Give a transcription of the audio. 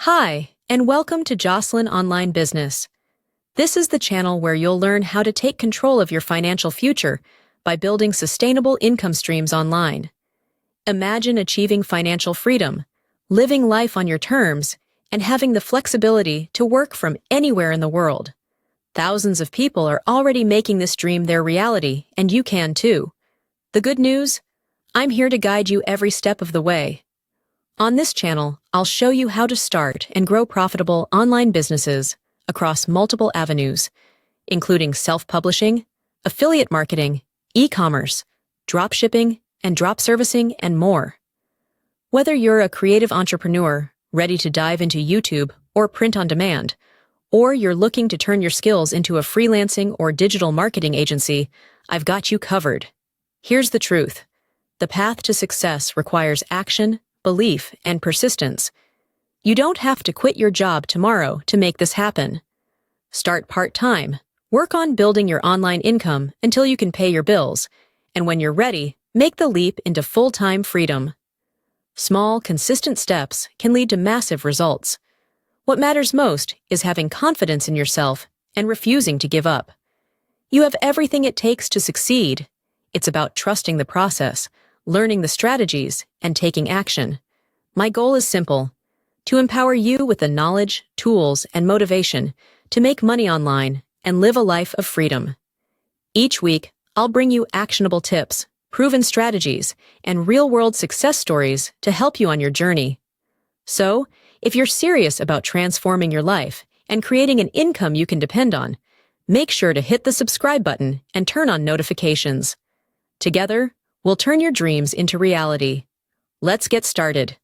Hi, and welcome to Jocelyn Online Business. This is the channel where you'll learn how to take control of your financial future by building sustainable income streams online. Imagine achieving financial freedom, living life on your terms, and having the flexibility to work from anywhere in the world. Thousands of people are already making this dream their reality, and you can too. The good news? I'm here to guide you every step of the way. On this channel, I'll show you how to start and grow profitable online businesses across multiple avenues, including self-publishing, affiliate marketing, e-commerce, dropshipping, and drop servicing, and more. Whether you're a creative entrepreneur ready to dive into YouTube or print on demand, or you're looking to turn your skills into a freelancing or digital marketing agency, I've got you covered. Here's the truth. The path to success requires action, belief, and persistence. You don't have to quit your job tomorrow to make this happen. Start part-time, work on building your online income until you can pay your bills, and when you're ready, make the leap into full-time freedom. Small, consistent steps can lead to massive results. What matters most is having confidence in yourself and refusing to give up. You have everything it takes to succeed. It's about trusting the process, learning the strategies, and taking action. My goal is simple: to empower you with the knowledge, tools, and motivation to make money online and live a life of freedom. Each week, I'll bring you actionable tips, proven strategies, and real-world success stories to help you on your journey. So, if you're serious about transforming your life and creating an income you can depend on, make sure to hit the subscribe button and turn on notifications. Together, we'll turn your dreams into reality. Let's get started.